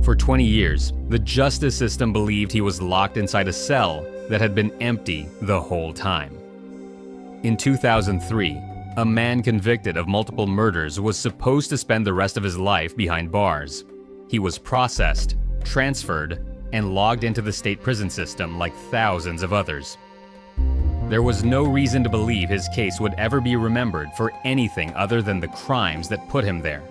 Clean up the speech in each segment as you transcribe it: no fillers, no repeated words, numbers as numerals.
For 20 years, the justice system believed he was locked inside a cell that had been empty the whole time. In 2003, a man convicted of multiple murders was supposed to spend the rest of his life behind bars. He was processed, transferred, and logged into the state prison system like thousands of others. There was no reason to believe his case would ever be remembered for anything other than the crimes that put him there.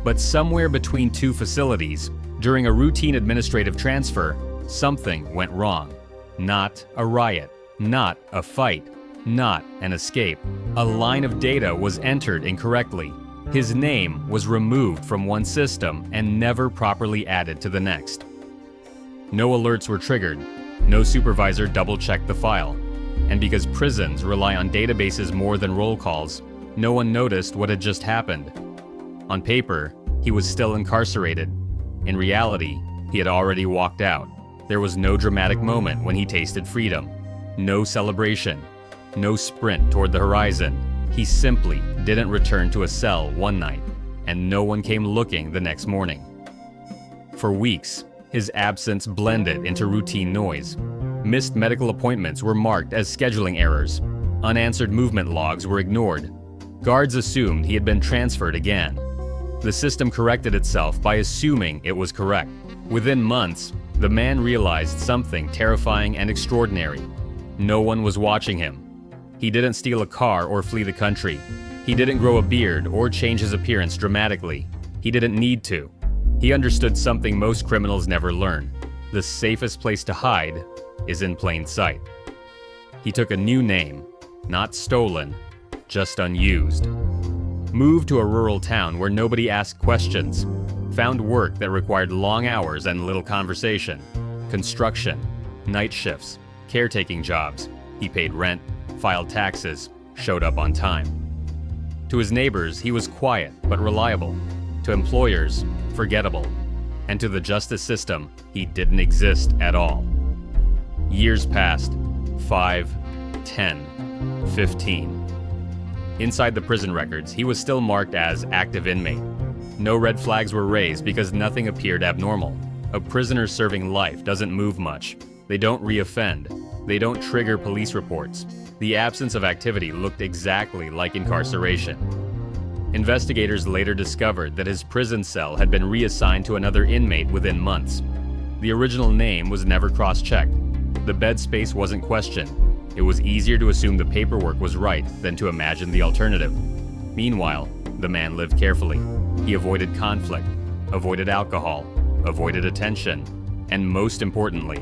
But somewhere between two facilities, during a routine administrative transfer, something went wrong. Not a riot, not a fight, not an escape. A line of data was entered incorrectly. His name was removed from one system and never properly added to the next. No alerts were triggered. No supervisor double-checked the file. And because prisons rely on databases more than roll calls, no one noticed what had just happened. On paper, he was still incarcerated. In reality, he had already walked out. There was no dramatic moment when he tasted freedom. No celebration. No sprint toward the horizon. He simply didn't return to a cell one night, and no one came looking the next morning. For weeks, his absence blended into routine noise. Missed medical appointments were marked as scheduling errors. Unanswered movement logs were ignored. Guards assumed he had been transferred again. The system corrected itself by assuming it was correct. Within months, the man realized something terrifying and extraordinary. No one was watching him. He didn't steal a car or flee the country. He didn't grow a beard or change his appearance dramatically. He didn't need to. He understood something most criminals never learn. The safest place to hide is in plain sight. He took a new name, not stolen, just unused. Moved to a rural town where nobody asked questions. Found work that required long hours and little conversation. Construction, night shifts, caretaking jobs. He paid rent, filed taxes, showed up on time. To his neighbors, he was quiet but reliable. To employers, forgettable. And to the justice system, he didn't exist at all. Years passed. 5, 10, 15. Inside the prison records, he was still marked as active inmate. No red flags were raised because nothing appeared abnormal. A prisoner serving life doesn't move much. They don't reoffend. They don't trigger police reports. The absence of activity looked exactly like incarceration. Investigators later discovered that his prison cell had been reassigned to another inmate within months. The original name was never cross-checked. The bed space wasn't questioned. It was easier to assume the paperwork was right than to imagine the alternative. Meanwhile, the man lived carefully. He avoided conflict, avoided alcohol, avoided attention, and most importantly,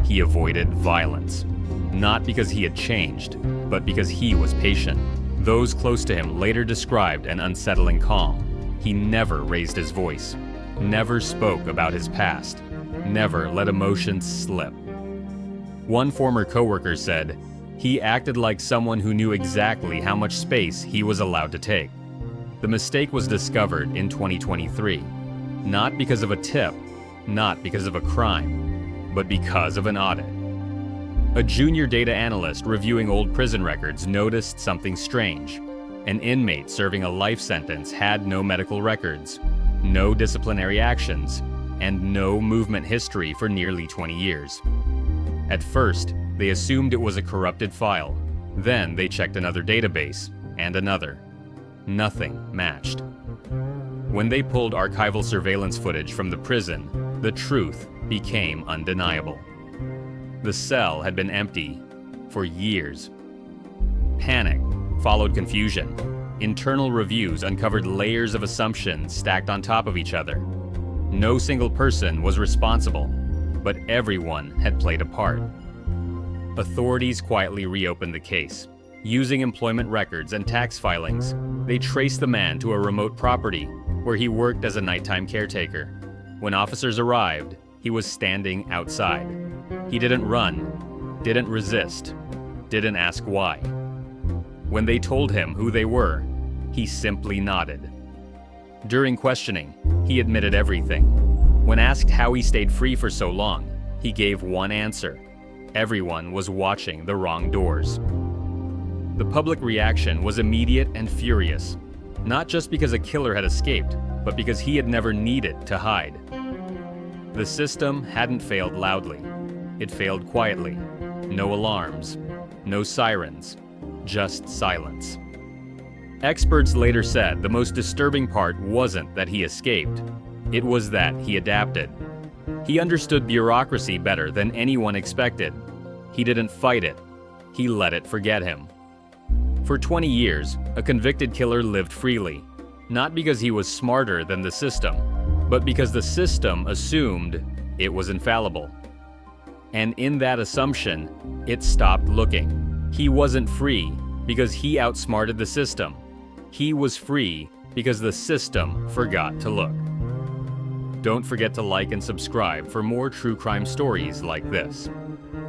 he avoided violence. Not because he had changed, but because he was patient. Those close to him later described an unsettling calm. He never raised his voice, never spoke about his past, never let emotions slip. One former coworker said, "He acted like someone who knew exactly how much space he was allowed to take." The mistake was discovered in 2023, not because of a tip, not because of a crime, but because of an audit. A junior data analyst reviewing old prison records noticed something strange. An inmate serving a life sentence had no medical records, no disciplinary actions, and no movement history for nearly 20 years. At first, they assumed it was a corrupted file. Then they checked another database, and another. Nothing matched. When they pulled archival surveillance footage from the prison, the truth became undeniable. The cell had been empty for years. Panic followed confusion. Internal reviews uncovered layers of assumptions stacked on top of each other. No single person was responsible, but everyone had played a part. Authorities quietly reopened the case. Using employment records and tax filings, they traced the man to a remote property where he worked as a nighttime caretaker. When officers arrived, he was standing outside. He didn't run, didn't resist, didn't ask why. When they told him who they were, he simply nodded. During questioning, he admitted everything. When asked how he stayed free for so long, he gave one answer. Everyone was watching the wrong doors. The public reaction was immediate and furious, not just because a killer had escaped, but because he had never needed to hide. The system hadn't failed loudly. It failed quietly. No alarms, no sirens, just silence. Experts later said the most disturbing part wasn't that he escaped. It was that he adapted. He understood bureaucracy better than anyone expected. He didn't fight it. He let it forget him. For 20 years, a convicted killer lived freely, not because he was smarter than the system, but because the system assumed it was infallible. And in that assumption, it stopped looking. He wasn't free because he outsmarted the system. He was free because the system forgot to look. Don't forget to like and subscribe for more true crime stories like this.